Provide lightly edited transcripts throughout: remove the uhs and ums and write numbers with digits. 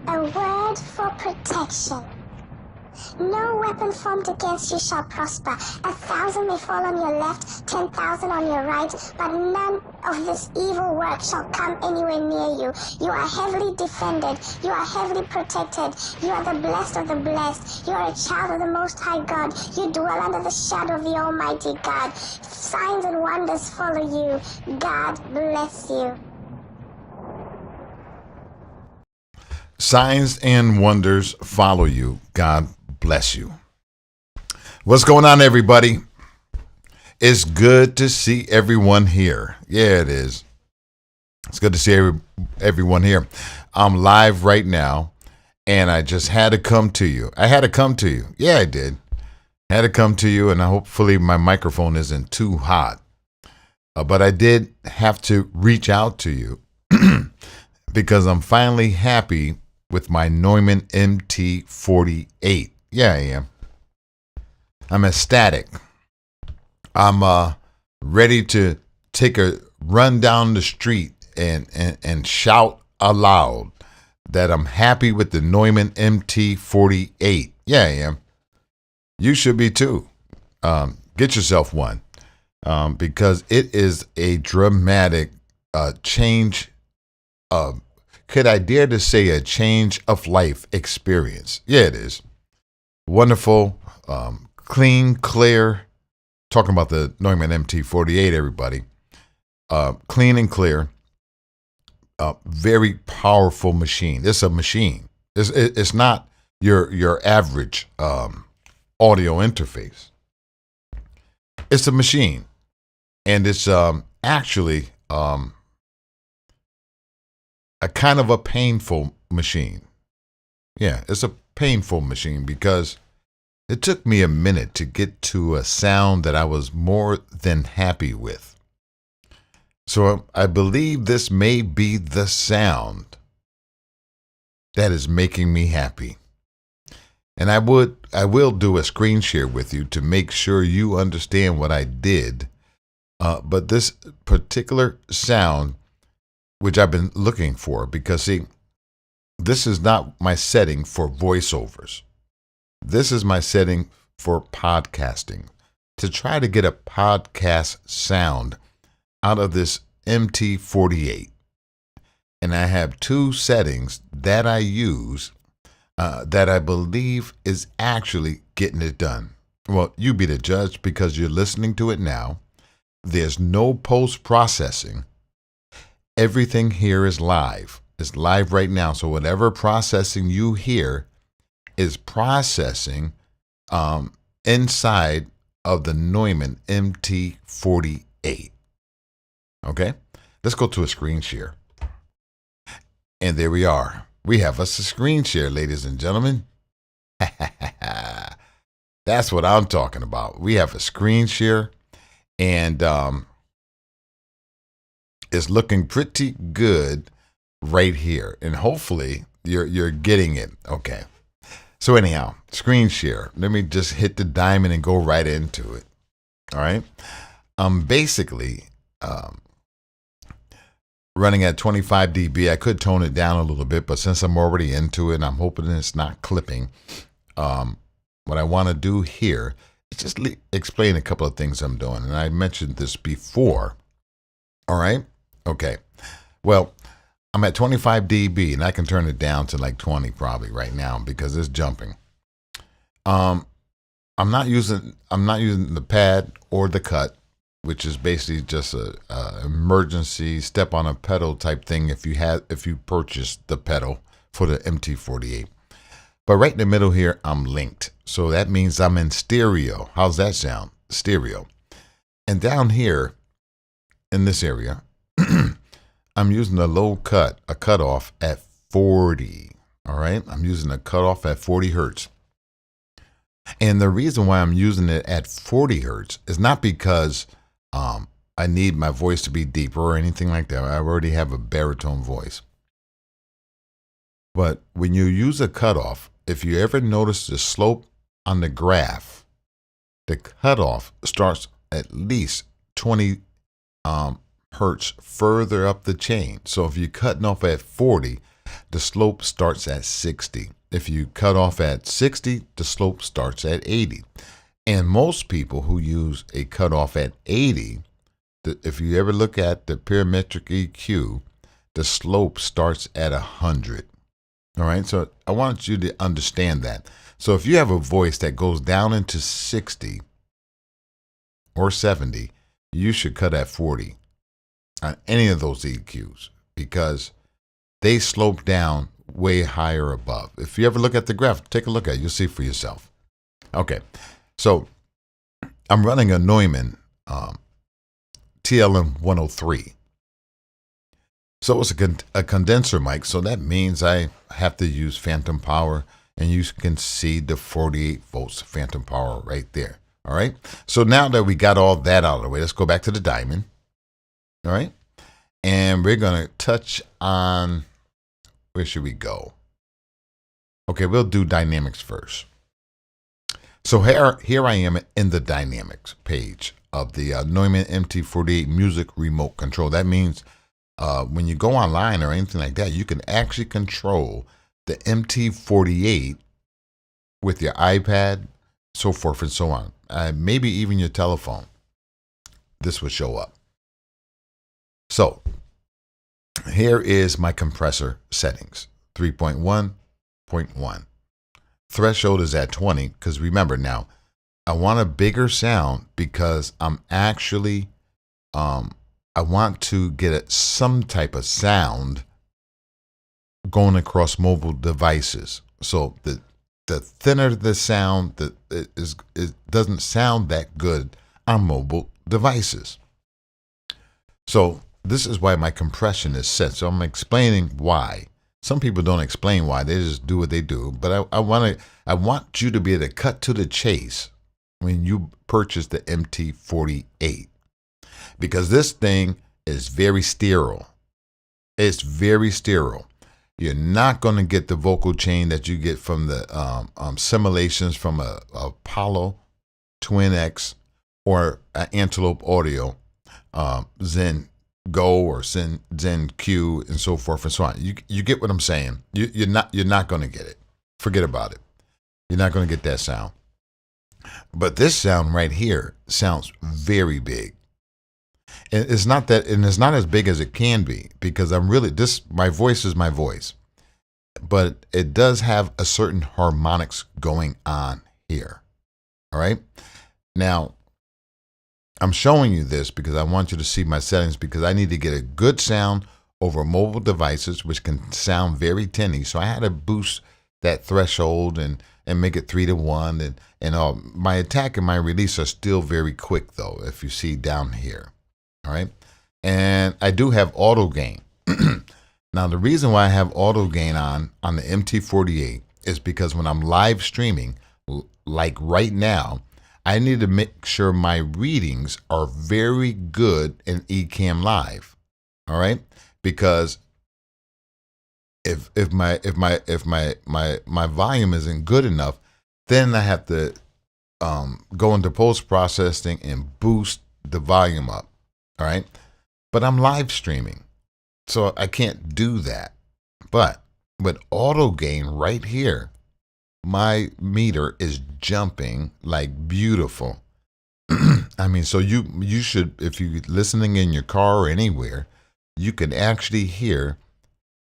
A word for protection. No weapon formed against you shall prosper. 1,000 may fall on your left, 10,000 on your right, but none of this evil work shall come anywhere near you. You are heavily defended. You are heavily protected. You are the blessed of the blessed. You are a child of the Most High God. You dwell under the shadow of the Almighty God. Signs and wonders follow you. God bless you. Signs and wonders follow you. God bless you. What's going on, everybody? It's good to see everyone here. Yeah, it is. It's good to see everyone here. I'm live right now, and I just had to come to you. I had to come to you. Yeah, I did. I had to come to you, and hopefully my microphone isn't too hot. But I did have to reach out to you because I'm finally happy with my Neumann MT-48. Yeah, I am. I'm ecstatic. I'm ready to take a run down the street and shout aloud that I'm happy with the Neumann MT-48. Yeah, I am. You should be too. Get yourself one because it is a dramatic change of, could I dare to say, a change of life experience. Yeah, it is. Wonderful, clean, clear. Talking about the Neumann MT-48, everybody. Clean and clear. Very powerful machine. It's a machine. It's not your average audio interface. It's a machine. And it's actually a kind of a painful machine. Yeah, it's a painful machine because it took me a minute to get to a sound that I was more than happy with. So I believe this may be the sound that is making me happy. And I will do a screen share with you to make sure you understand what I did. But this particular sound, which I've been looking for, because see, this is not my setting for voiceovers. This is my setting for podcasting, to try to get a podcast sound out of this MT-48. And I have two settings that I use that I believe is actually getting it done. Well, you be the judge because you're listening to it now. There's no post-processing. Everything here is live. It's live right now. So whatever processing you hear is processing inside of the Neumann MT-48. Okay? Let's go to a screen share. And there we are. We have us a screen share, ladies and gentlemen. That's what I'm talking about. We have a screen share, and it's looking pretty good right here. And hopefully you're getting it. Okay. So anyhow, screen share. Let me just hit the diamond and go right into it. All right. Basically, running at 25 dB. I could tone it down a little bit, but since I'm already into it, I'm hoping it's not clipping. What I want to do here is just explain a couple of things I'm doing. And I mentioned this before. All right. Okay. Well, I'm at 25 dB and I can turn it down to like 20 probably right now because it's jumping. I'm not using the pad or the cut, which is basically just a emergency step on a pedal type thing if you purchase the pedal for the MT-48. But right in the middle here, I'm linked. So that means I'm in stereo. How's that sound? Stereo. And down here in this area, I'm using a low cut, a cutoff at 40. All right. I'm using a cutoff at 40 hertz. And the reason why I'm using it at 40 hertz is not because I need my voice to be deeper or anything like that. I already have a baritone voice. But when you use a cutoff, if you ever notice the slope on the graph, the cutoff starts at least 20 hertz further up the chain. So if you're cutting off at 40, the slope starts at 60. If you cut off at 60, the slope starts at 80. And most people who use a cutoff at 80, if you ever look at the parametric EQ, the slope starts at 100. All right, so I want you to understand that. So if you have a voice that goes down into 60 or 70, you should cut at 40 on any of those EQs because they slope down way higher above. If you ever look at the graph, take a look at it. You'll see for yourself. Okay, so I'm running a Neumann TLM 103. So it's a condenser mic, so that means I have to use phantom power, and you can see the 48 volts phantom power right there. All right, so now that we got all that out of the way, let's go back to the diamond. All right, and we're going to touch on, where should we go? Okay, we'll do dynamics first. So here I am in the dynamics page of the Neumann MT-48 music remote control. That means when you go online or anything like that, you can actually control the MT-48 with your iPad, so forth and so on. Maybe even your telephone. This would show up. So here is my compressor settings, 3.1.1. Threshold is at 20 because remember now, I want a bigger sound because I'm actually, I want to get some type of sound going across mobile devices. So the thinner the sound, it doesn't sound that good on mobile devices. So this is why my compression is set. So I'm explaining why. Some people don't explain why. They just do what they do. But I want you to be able to cut to the chase when you purchase the MT-48. Because this thing is very sterile. It's very sterile. You're not going to get the vocal chain that you get from the simulations from a Apollo Twin X or an Antelope Audio, Zen Go or Zen Q and so forth and so on. You get what I'm saying? You're not going to get it. Forget about it. You're not going to get that sound. But this sound right here sounds very big. And it's not that, and it's not as big as it can be because my voice is my voice. But it does have a certain harmonics going on here. All right. Now, I'm showing you this because I want you to see my settings because I need to get a good sound over mobile devices, which can sound very tinny. So I had to boost that threshold and make it 3 to 1. And my attack and my release are still very quick, though, if you see down here. All right. And I do have auto gain. Now, the reason why I have auto gain on the MT-48 is because when I'm live streaming, like right now, I need to make sure my readings are very good in Ecamm Live. All right? Because if my volume isn't good enough, then I have to go into post-processing and boost the volume up. All right? But I'm live streaming, so I can't do that. But with auto gain right here, my meter is jumping like beautiful. I mean, so you should, if you're listening in your car or anywhere, you can actually hear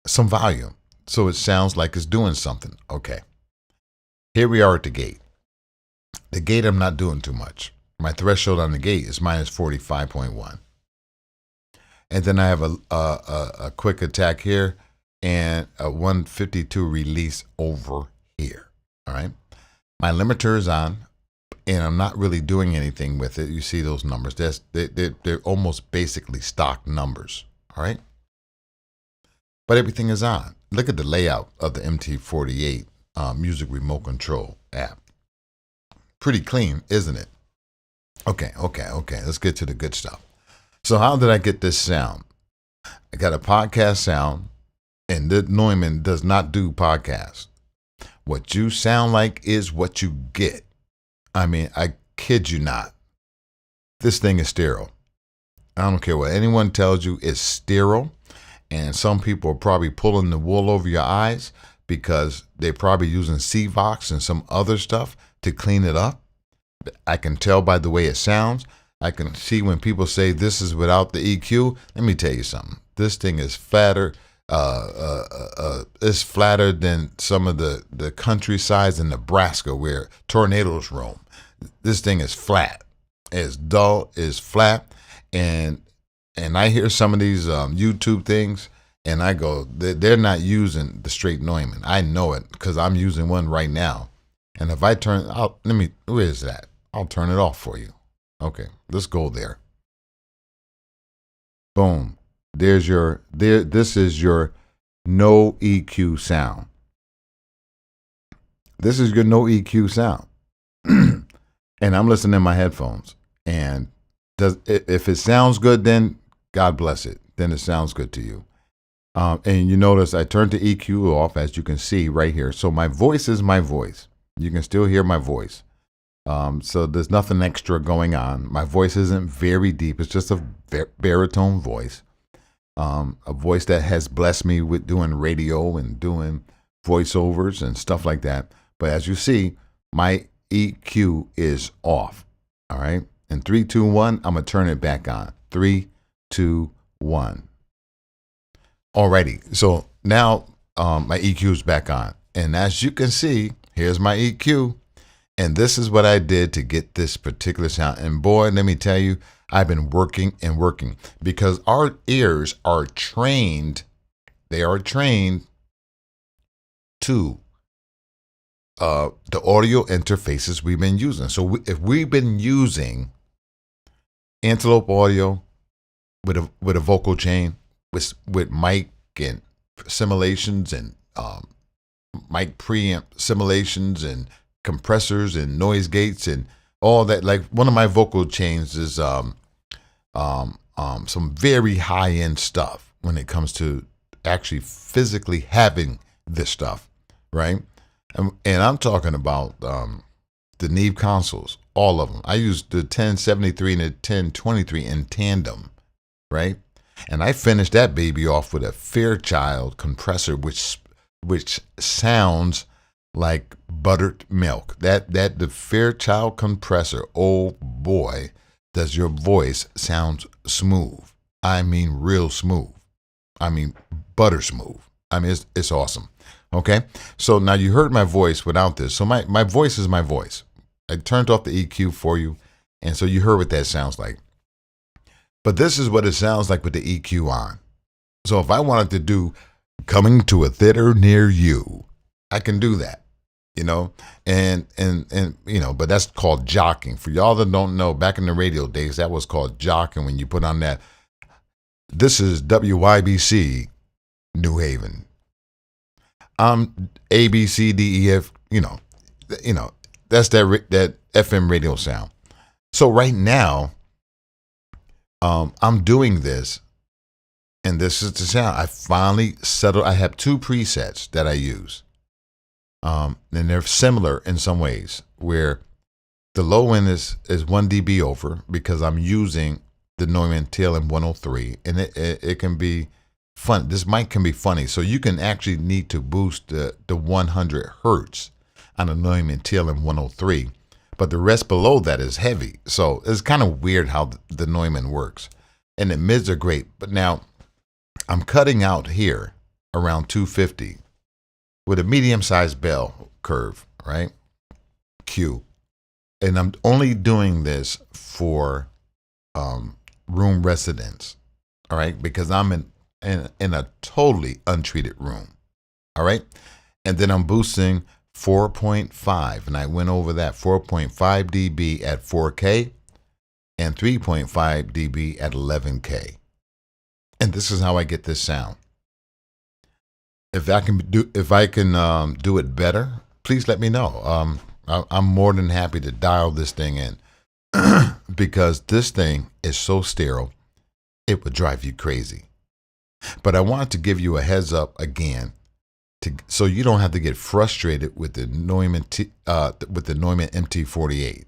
some volume. So it sounds like it's doing something. Okay. Here we are at the gate. The gate, I'm not doing too much. My threshold on the gate is minus 45.1. And then I have a quick attack here and a 152 release over here. All right. My limiter is on, and I'm not really doing anything with it. You see those numbers. They're almost basically stock numbers. All right. But everything is on. Look at the layout of the MT-48 music remote control app. Pretty clean, isn't it? Okay. Let's get to the good stuff. So how did I get this sound? I got a podcast sound, and the Neumann does not do podcasts. What you sound like is what you get. I mean, I kid you not. This thing is sterile. I don't care what anyone tells you, it's sterile. And some people are probably pulling the wool over your eyes because they're probably using Cvox and some other stuff to clean it up. I can tell by the way it sounds. I can see when people say this is without the EQ. Let me tell you something. This thing is flatter. It's flatter than some of the countrysides in Nebraska where tornadoes roam. This thing is flat. It's dull. It's flat. And I hear some of these YouTube things, and I go, they're not using the straight Neumann. I know it because I'm using one right now. And if I turn, where is that? I'll turn it off for you. Okay, let's go there. Boom. This is your no EQ sound. This is your no EQ sound. And I'm listening in my headphones. And if it sounds good, then God bless it. Then it sounds good to you. And you notice I turned the EQ off, as you can see right here. So my voice is my voice. You can still hear my voice. So there's nothing extra going on. My voice isn't very deep. It's just a baritone voice. A voice that has blessed me with doing radio and doing voiceovers and stuff like that. But as you see, my EQ is off. All right. In 3, 2, 1, I'm going to turn it back on. 3, 2, 1. Alrighty. So now my EQ is back on. And as you can see, here's my EQ. And this is what I did to get this particular sound. And boy, let me tell you, I've been working and working because our ears are trained. They are trained to the audio interfaces we've been using. So if we've been using Antelope Audio with a vocal chain, with mic and simulations and mic preamp simulations and compressors and noise gates and all that. Like one of my vocal chains is some very high end stuff when it comes to actually physically having this stuff, right? And I'm talking about the Neve consoles, all of them. I used the 1073 and the 1023 in tandem, right? And I finished that baby off with a Fairchild compressor, which sounds like buttered milk. The Fairchild compressor, oh boy, does your voice sound smooth. I mean real smooth. I mean butter smooth. I mean it's awesome. Okay, so now you heard my voice without this. So my voice is my voice. I turned off the EQ for you, and so you heard what that sounds like. But this is what it sounds like with the EQ on. So if I wanted to do coming to a theater near you, I can do that, you know, and you know, but that's called jocking. For y'all that don't know, back in the radio days, that was called jocking when you put on that. This is WYBC New Haven. A, B, C, D, E, F, you know, that's that FM radio sound. So right now, I'm doing this, and this is the sound. I finally settled. I have 2 presets that I use, and they're similar in some ways. Where the low end is 1 dB over because I'm using the Neumann MT-103, and it can be fun. This mic can be funny, so you can actually need to boost the 100 hertz on a Neumann MT-103. But the rest below that is heavy. So it's kind of weird how the Neumann works. And the mids are great. But now I'm cutting out here around 250 with a medium-sized bell curve, right? Q. And I'm only doing this for room residents, all right? Because I'm in a totally untreated room, all right? And then I'm boosting 4.5, and I went over that 4.5 dB at 4K and 3.5 dB at 11K. And this is how I get this sound. If I can do it better, please let me know. I'm more than happy to dial this thing in because this thing is so sterile, it would drive you crazy. But I wanted to give you a heads up again, so you don't have to get frustrated with the Neumann MT-48,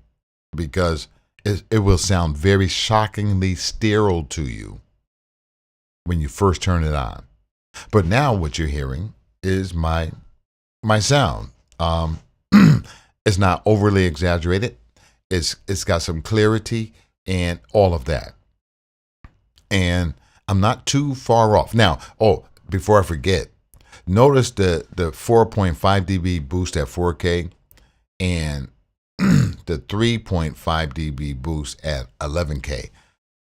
because it will sound very shockingly sterile to you when you first turn it on. But now what you're hearing is my sound. It's not overly exaggerated. It's got some clarity and all of that. And I'm not too far off. Now, before I forget, notice the 4.5 dB boost at 4K and the 3.5 dB boost at 11K.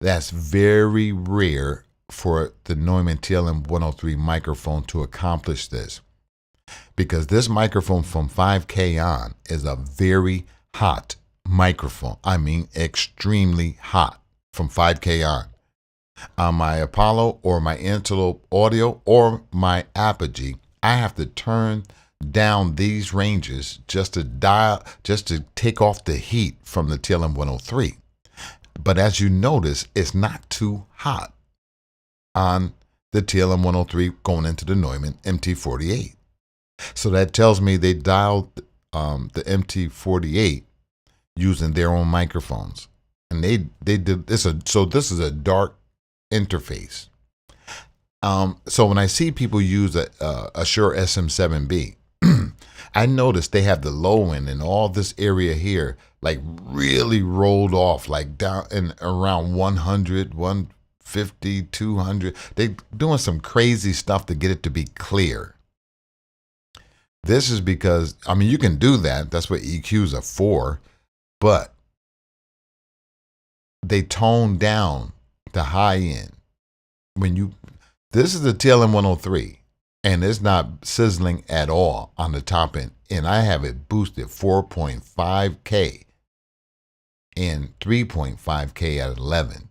That's very rare for the Neumann MT-48 microphone to accomplish this, because this microphone from 5K on is a very hot microphone. I mean, extremely hot from 5K on. On my Apollo or my Antelope Audio or my Apogee, I have to turn down these ranges just to take off the heat from the TLM-103. But as you notice, it's not too hot on the TLM-103 going into the Neumann MT-48. So that tells me they dialed the MT-48 using their own microphones, and they did this. So this is a dark interface. So when I see people use a Shure SM7B, I notice they have the low end and all this area here like really rolled off, like down in around 100, 150, 200. They're doing some crazy stuff to get it to be clear. This is because, I mean, you can do that. That's what EQs are for. But they tone down the high end. This is the TLM-103, and it's not sizzling at all on the top end. And I have it boosted 4.5K and 3.5K at 11.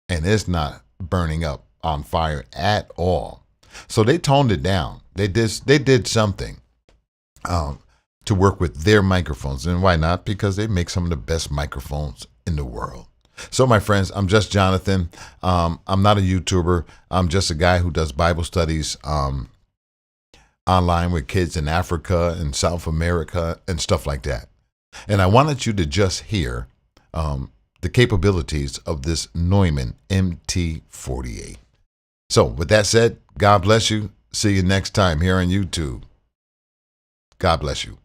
And it's not burning up on fire at all. So they toned it down. They did something to work with their microphones. And why not? Because they make some of the best microphones in the world. So my friends, I'm just Jonathan. I'm not a YouTuber. I'm just a guy who does Bible studies online with kids in Africa and South America and stuff like that. And I wanted you to just hear the capabilities of this Neumann MT-48. So with that said, God bless you. See you next time here on YouTube. God bless you.